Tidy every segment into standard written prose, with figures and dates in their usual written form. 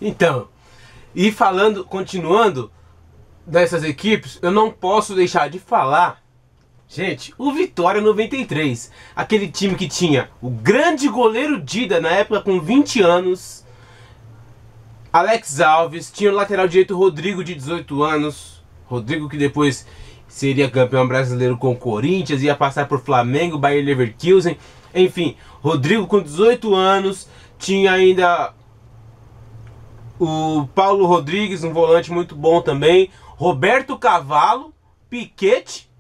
Então, e falando, continuando dessas equipes, eu não posso deixar de falar, gente, o Vitória 93. Aquele time que tinha o grande goleiro Dida na época com 20 anos, Alex Alves, tinha o lateral direito Rodrigo de 18 anos, Rodrigo que depois seria campeão brasileiro com o Corinthians, ia passar por Flamengo, Bayer Leverkusen, enfim, Rodrigo com 18 anos, tinha ainda o Paulo Rodrigues, um volante muito bom também, Roberto Cavalo, Piquete,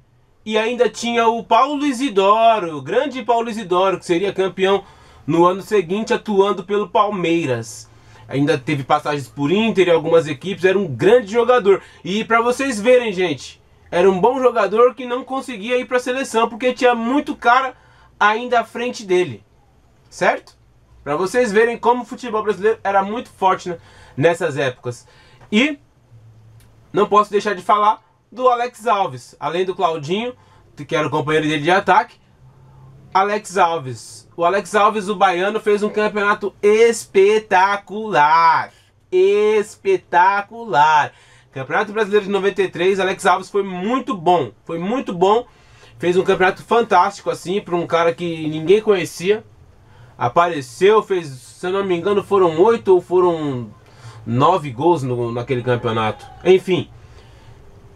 e ainda tinha o Paulo Isidoro, o grande Paulo Isidoro, que seria campeão no ano seguinte atuando pelo Palmeiras. Ainda teve passagens por Inter e algumas equipes, era um grande jogador. E para vocês verem, gente, era um bom jogador que não conseguia ir para a seleção, porque tinha muito cara ainda à frente dele. Certo? Para vocês verem como o futebol brasileiro era muito forte, né, nessas épocas. E não posso deixar de falar do Alex Alves. Além do Claudinho, que era o companheiro dele de ataque, Alex Alves. O Alex Alves, o baiano, fez um campeonato espetacular. Espetacular. Campeonato Brasileiro de 93, Alex Alves foi muito bom. Foi muito bom. Fez um campeonato fantástico, assim, para um cara que ninguém conhecia. Apareceu, fez, se eu não me engano, foram 8 ou foram 9 gols naquele campeonato. Enfim,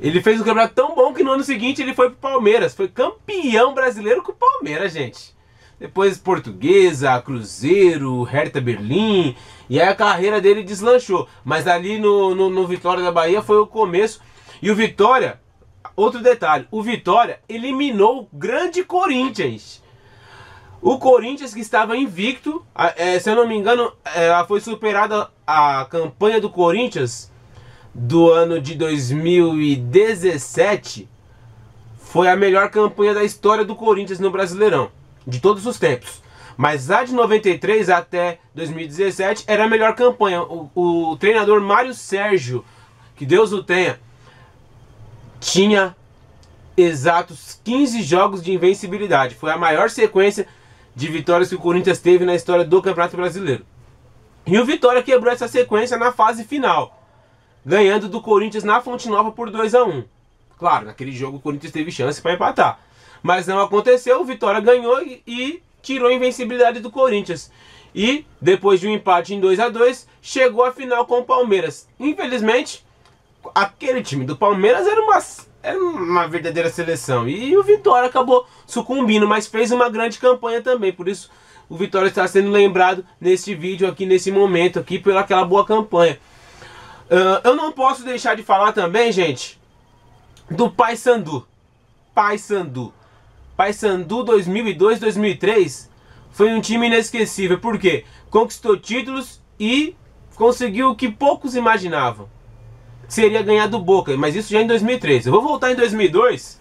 ele fez um campeonato tão bom que no ano seguinte ele foi pro Palmeiras. Foi campeão brasileiro com o Palmeiras, gente. Depois Portuguesa, Cruzeiro, Hertha Berlim. E aí a carreira dele deslanchou. Mas ali no Vitória da Bahia foi o começo. E o Vitória, outro detalhe, o Vitória eliminou o grande Corinthians. O Corinthians, que estava invicto, se eu não me engano, foi superada a campanha do Corinthians do ano de 2017. Foi a melhor campanha da história do Corinthians no Brasileirão, de todos os tempos. Mas a de 93 até 2017 era a melhor campanha. O treinador Mário Sérgio, que Deus o tenha, tinha exatos 15 jogos de invencibilidade. Foi a maior sequência de vitórias que o Corinthians teve na história do Campeonato Brasileiro. E o Vitória quebrou essa sequência na fase final, ganhando do Corinthians na Fonte Nova por 2-1. Claro, naquele jogo o Corinthians teve chance para empatar, mas não aconteceu. O Vitória ganhou e tirou a invencibilidade do Corinthians. E depois de um empate em 2-2, chegou à final com o Palmeiras. Infelizmente, aquele time do Palmeiras era uma verdadeira seleção. E o Vitória acabou sucumbindo, mas fez uma grande campanha também. Por isso o Vitória está sendo lembrado nesse vídeo aqui, nesse momento aqui, pela aquela boa campanha. Eu não posso deixar de falar também, gente, do Paysandu. Paysandu 2002-2003 foi um time inesquecível. Por quê? Conquistou títulos e conseguiu o que poucos imaginavam. Seria ganhar do Boca, mas isso já em 2003. Eu vou voltar em 2002.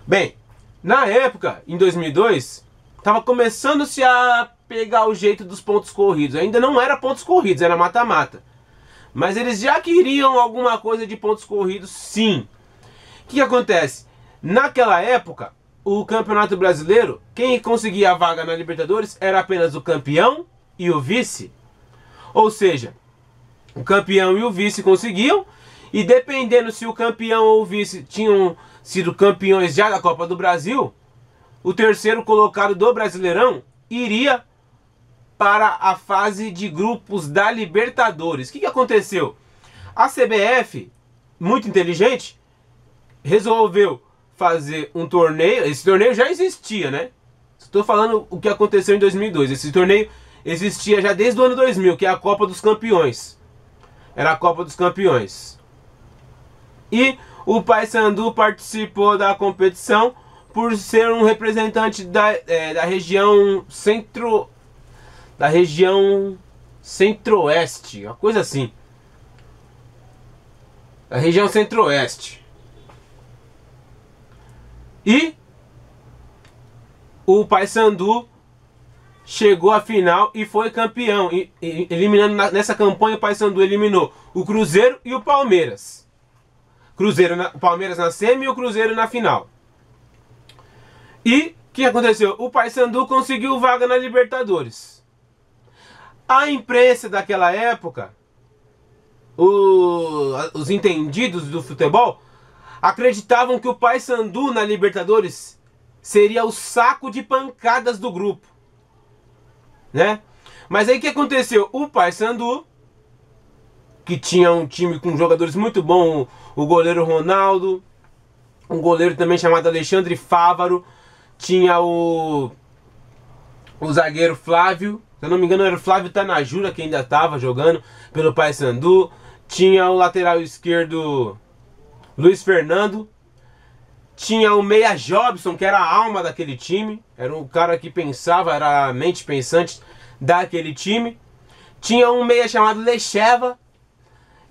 Bem, na época, em 2002, estava começando-se a pegar o jeito dos pontos corridos. Ainda não era pontos corridos, era mata-mata. Mas eles já queriam alguma coisa de pontos corridos, sim. O que acontece? Naquela época, o Campeonato Brasileiro, quem conseguia a vaga na Libertadores era apenas o campeão e o vice. Ou seja, o campeão e o vice conseguiam, e dependendo se o campeão ou o vice tinham sido campeões já da Copa do Brasil, o terceiro colocado do Brasileirão iria para a fase de grupos da Libertadores. O que aconteceu? A CBF, muito inteligente, resolveu fazer um torneio. Esse torneio já existia, né? Estou falando o que aconteceu em 2002. Esse torneio existia já desde o ano 2000, que é a Copa dos Campeões. Era a Copa dos Campeões. E o Paysandu participou da competição por ser um representante da região centro-oeste, uma coisa assim. Da região centro-oeste. E o Paysandu chegou à final e foi campeão, eliminando nessa campanha. O Paysandu eliminou o Cruzeiro e o Palmeiras. O Palmeiras na semi e o Cruzeiro na final. E o que aconteceu? O Paysandu conseguiu vaga na Libertadores. A imprensa daquela época os entendidos do futebol acreditavam que o Paysandu na Libertadores seria o saco de pancadas do grupo, né? Mas aí o que aconteceu? O Paysandu, que tinha um time com jogadores muito bons, o goleiro Ronaldo, um goleiro também chamado Alexandre Fávaro, tinha o zagueiro Flávio, se eu não me engano era o Flávio Tanajura que ainda estava jogando pelo Paysandu, tinha o lateral esquerdo Luiz Fernando, tinha o meia Jobson, que era a alma daquele time, era um cara que pensava, era a mente pensante daquele time, tinha um meia chamado Lecheva,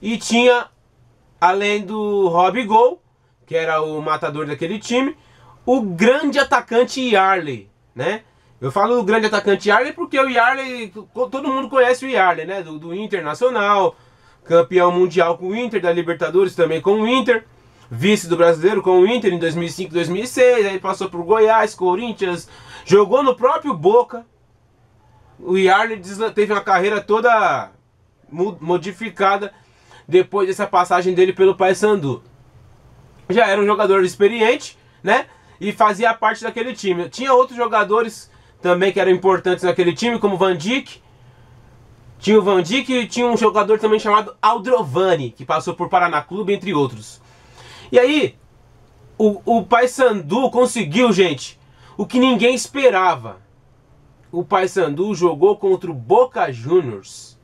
e tinha, além do Rob Gol, que era o matador daquele time, o grande atacante Yarley, né? Eu falo o grande atacante Yarley porque o Yarley, todo mundo conhece o Yarley, né? Do Internacional, campeão mundial com o Inter, da Libertadores também com o Inter, vice do Brasileiro com o Inter em 2005, 2006, aí passou por Goiás, Corinthians, jogou no próprio Boca. O Yarley teve uma carreira toda modificada depois dessa passagem dele pelo Paysandu. Já era um jogador experiente, né? E fazia parte daquele time. Tinha outros jogadores também que eram importantes naquele time, como o Van Dijk. Tinha o Van Dijk e tinha um jogador também chamado Aldrovani, que passou por Paraná Clube, entre outros. E aí, o Paysandu conseguiu, gente, o que ninguém esperava. O Paysandu jogou contra o Boca Juniors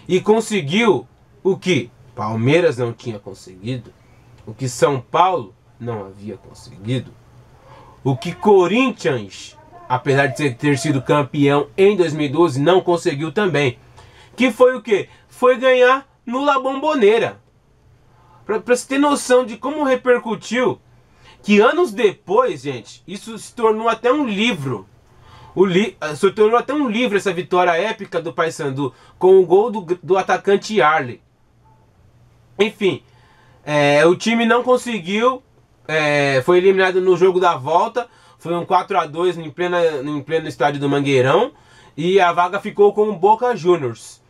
e conseguiu o que Palmeiras não tinha conseguido, o que São Paulo não havia conseguido, o que Corinthians, apesar de ter sido campeão em 2012, não conseguiu também. Que foi o que? Foi ganhar no La Bombonera. Pra você ter noção de como repercutiu, que anos depois, gente, isso se tornou até um livro. Se tornou até um livro essa vitória épica do Paysandu, com o gol do atacante Yarley. Enfim, o time não conseguiu, foi eliminado no jogo da volta, foi um 4-2 em pleno estádio do Mangueirão, e a vaga ficou com o Boca Juniors.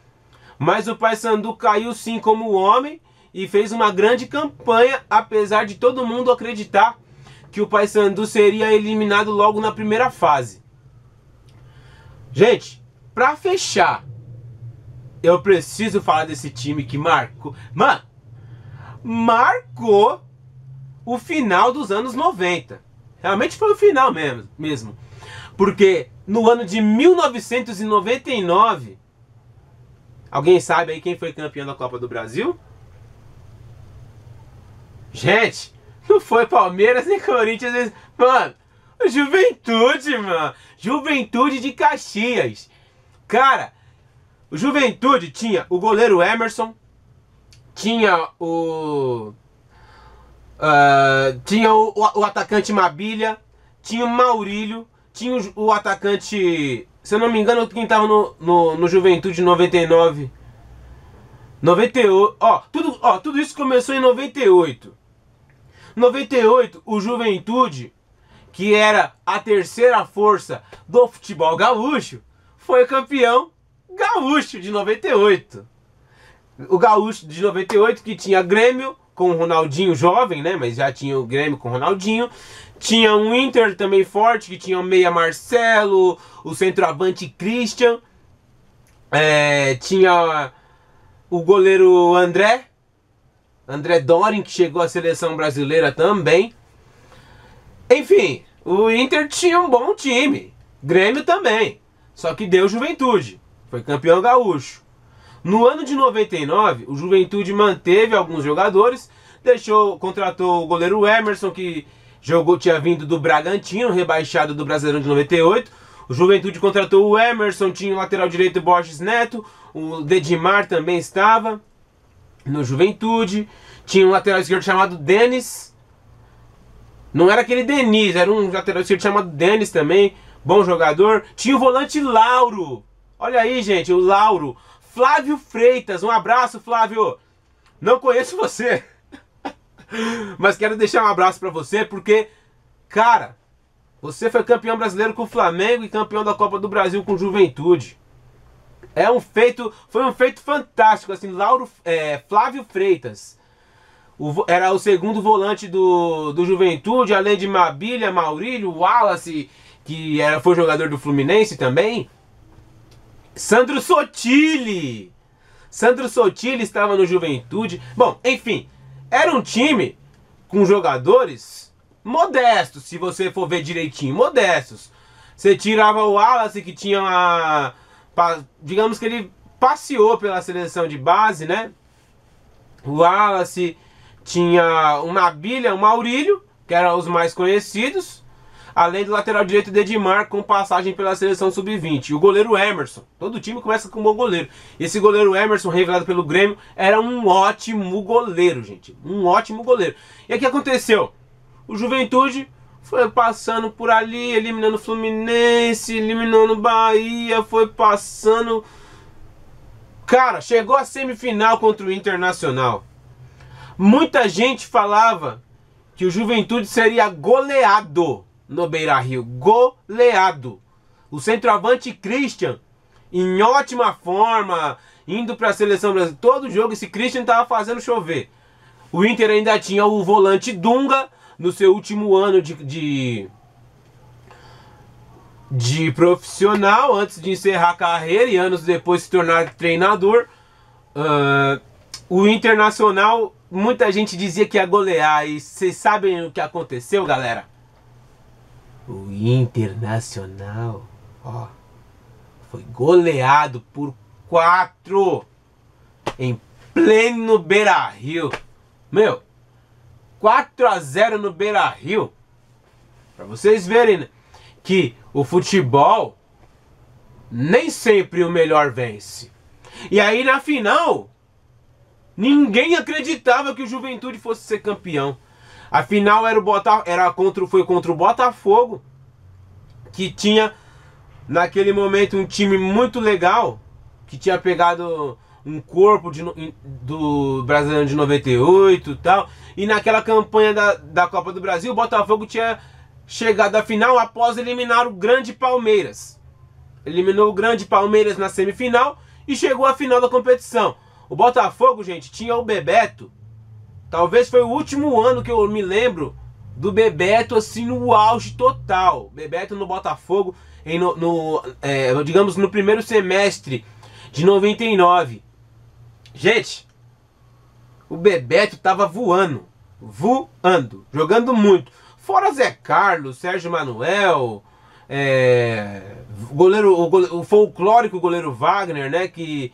Mas o Paysandu caiu sim como homem e fez uma grande campanha, apesar de todo mundo acreditar que o Paysandu seria eliminado logo na primeira fase. Gente, pra fechar, eu preciso falar desse time que marcou. Mano, marcou o final dos anos 90. Realmente foi o final mesmo. Porque no ano de 1999, alguém sabe aí quem foi campeão da Copa do Brasil? Gente, não foi Palmeiras nem Corinthians. Mano, Juventude, mano. Juventude de Caxias. Cara, o Juventude tinha o goleiro Emerson, tinha o atacante Mabilha, tinha o Maurílio, tinha o atacante, se eu não me engano, quem tava no Juventude 99, 98, tudo isso começou em 98. 98, o Juventude, que era a terceira força do futebol gaúcho, foi campeão gaúcho de 98. O gaúcho de 98 que tinha Grêmio com o Ronaldinho jovem, né? Mas já tinha o Grêmio com o Ronaldinho. Tinha um Inter também forte, que tinha o meia Marcelo, o centroavante Christian. Tinha o goleiro André Dorin, que chegou à seleção brasileira também. Enfim, o Inter tinha um bom time. Grêmio também. Só que deu Juventude. Foi campeão gaúcho. No ano de 99, o Juventude manteve alguns jogadores. Contratou o goleiro Emerson, que tinha vindo do Bragantino, rebaixado do Brasileirão de 98. O Juventude contratou o Emerson, tinha o lateral direito Borges Neto. O Dedimar também estava no Juventude. Tinha um lateral esquerdo chamado Denis. Não era aquele Denis, era um lateral esquerdo chamado Denis também. Bom jogador. Tinha o volante Lauro. Olha aí, gente, o Lauro. Flávio Freitas. Um abraço, Flávio. Não conheço você, mas quero deixar um abraço pra você, porque, cara, você foi campeão brasileiro com o Flamengo e campeão da Copa do Brasil com Juventude. Foi um feito fantástico, assim, Flávio Freitas. Era o segundo volante do Juventude, além de Mabilha, Maurílio, Wallace, que foi jogador do Fluminense também. Sandro Sotile estava no Juventude. Bom, enfim, era um time com jogadores modestos, se você for ver direitinho, modestos. Você tirava o Wallace, que tinha digamos que ele passeou pela seleção de base, né? O Wallace tinha o Mabilha, o Maurílio, que eram os mais conhecidos, além do lateral direito de Edmar, com passagem pela seleção sub-20. E o goleiro Emerson. Todo time começa com um bom goleiro. Esse goleiro Emerson, revelado pelo Grêmio, era um ótimo goleiro, gente. Um ótimo goleiro. E o que aconteceu? O Juventude foi passando por ali, eliminando o Fluminense, eliminando o Bahia, foi passando. Cara, chegou a semifinal contra o Internacional. Muita gente falava que o Juventude seria goleado no Beira-Rio. Goleado. O centroavante Christian, em ótima forma, indo para a seleção brasileira. Todo jogo esse Christian estava fazendo chover. O Inter ainda tinha o volante Dunga, no seu último ano de profissional, antes de encerrar a carreira e anos depois se tornar treinador. O Internacional, muita gente dizia que ia golear, e vocês sabem o que aconteceu, galera? O Internacional, ó, foi goleado por 4 em pleno Beira-Rio. Meu, 4-0 no Beira-Rio. Pra vocês verem, né, que o futebol nem sempre o melhor vence. E aí na final, ninguém acreditava que o Juventude fosse ser campeão. A final foi contra o Botafogo, que tinha naquele momento um time muito legal, que tinha pegado um corpo do Brasileiro de 98 e tal. E naquela campanha da Copa do Brasil, o Botafogo tinha chegado à final após eliminar o grande Palmeiras. Eliminou o grande Palmeiras na semifinal e chegou à final da competição. O Botafogo, gente, tinha o Bebeto. Talvez foi o último ano que eu me lembro do Bebeto assim no auge total. Bebeto no Botafogo, digamos, no primeiro semestre de 99. Gente, o Bebeto tava voando, jogando muito. Fora Zé Carlos, Sérgio Manuel, o folclórico goleiro Wagner, né, que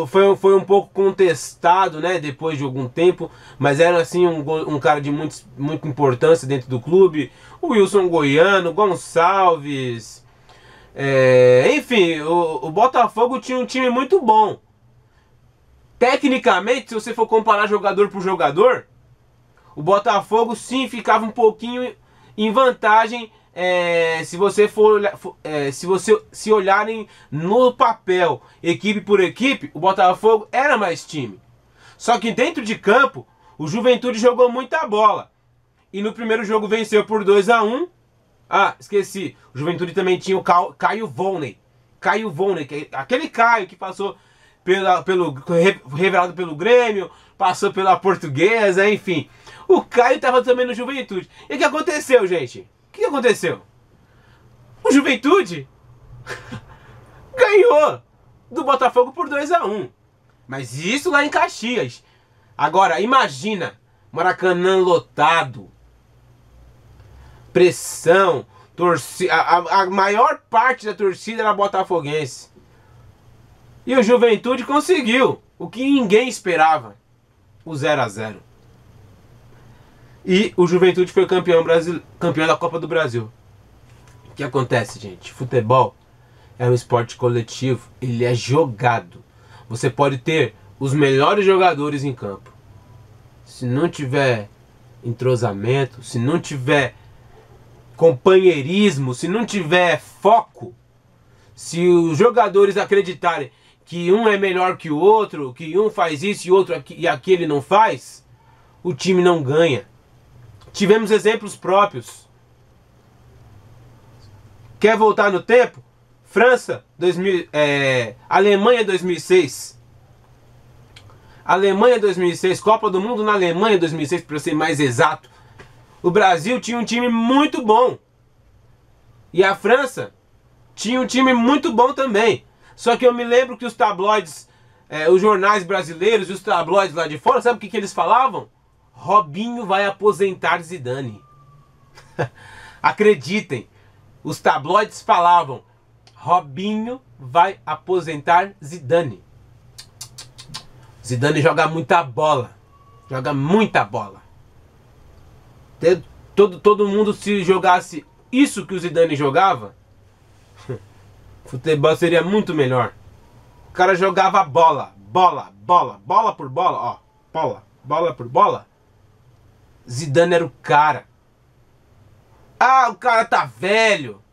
foi um pouco contestado, né, depois de algum tempo, mas era assim um cara de muita importância dentro do clube. O Wilson Goiano, Gonçalves, enfim, o Botafogo tinha um time muito bom. Tecnicamente, se você for comparar jogador por jogador, o Botafogo sim ficava um pouquinho em vantagem. Se olharem no papel, equipe por equipe, o Botafogo era mais time. Só que dentro de campo, o Juventude jogou muita bola. E no primeiro jogo venceu por 2-1. Ah, esqueci. O Juventude também tinha o Caio Volney. Caio Volney, aquele Caio que passou revelado pelo Grêmio, passou pela Portuguesa, enfim. O Caio estava também no Juventude. E o que aconteceu, gente? O que aconteceu? O Juventude ganhou do Botafogo por 2-1. Mas isso lá em Caxias. Agora, imagina, Maracanã lotado, pressão, a maior parte da torcida era botafoguense. E o Juventude conseguiu o que ninguém esperava, o 0-0. E o Juventude foi campeão da Copa do Brasil. O que acontece, gente? Futebol é um esporte coletivo, ele é jogado. Você pode ter os melhores jogadores em campo. Se não tiver entrosamento, se não tiver companheirismo, se não tiver foco, se os jogadores acreditarem que um é melhor que o outro, que um faz isso e aquele não faz, o time não ganha. Tivemos exemplos próprios. Quer voltar no tempo? França, Alemanha 2006. Alemanha 2006, Copa do Mundo na Alemanha 2006, para ser mais exato. O Brasil tinha um time muito bom. E a França tinha um time muito bom também. Só que eu me lembro que os tabloides, os jornais brasileiros e os tabloides lá de fora, sabe o que eles falavam? Robinho vai aposentar Zidane. Acreditem, os tabloides falavam, Robinho vai aposentar Zidane. Zidane joga muita bola. Joga muita bola. Todo mundo, se jogasse isso que o Zidane jogava, futebol seria muito melhor. O cara jogava bola por bola, ó. Bola por bola. Zidane era o cara. Ah, o cara tá velho.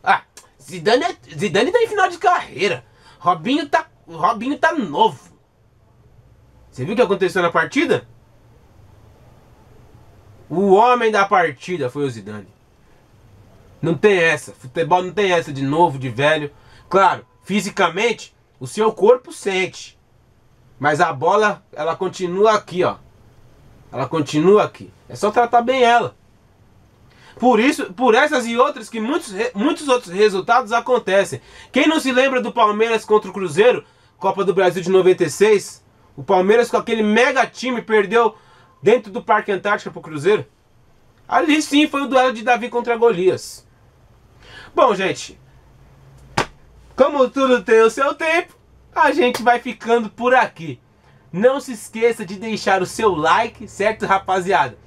Ah, Zidane tá em final de carreira. Robinho tá novo. Você viu o que aconteceu na partida? O homem da partida foi o Zidane. Não tem essa. Futebol não tem essa de novo, de velho. Claro, fisicamente, o seu corpo sente. Mas a bola, ela continua aqui, ó. Ela continua aqui. É só tratar bem ela. Por isso, por essas e outras que muitos outros resultados acontecem. Quem não se lembra do Palmeiras contra o Cruzeiro, Copa do Brasil de 96? O Palmeiras com aquele mega time perdeu dentro do Parque Antártica pro Cruzeiro. Ali sim foi o duelo de Davi contra Golias. Bom, gente, como tudo tem o seu tempo, a gente vai ficando por aqui. Não se esqueça de deixar o seu like, certo, rapaziada?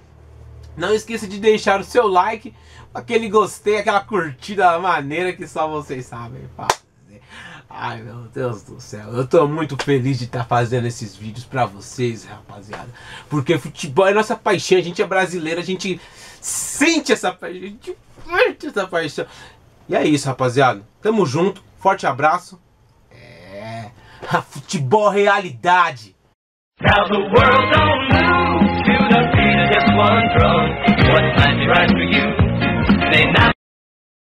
Não esqueça de deixar o seu like, aquele gostei, aquela curtida maneira que só vocês sabem fazer. Ai, meu Deus do céu, eu tô muito feliz de estar fazendo esses vídeos pra vocês, rapaziada. Porque futebol é nossa paixão, a gente é brasileiro, a gente sente essa paixão, a gente curte essa paixão. E é isso, rapaziada. Tamo junto, forte abraço. A futebol realidade. Now the world don't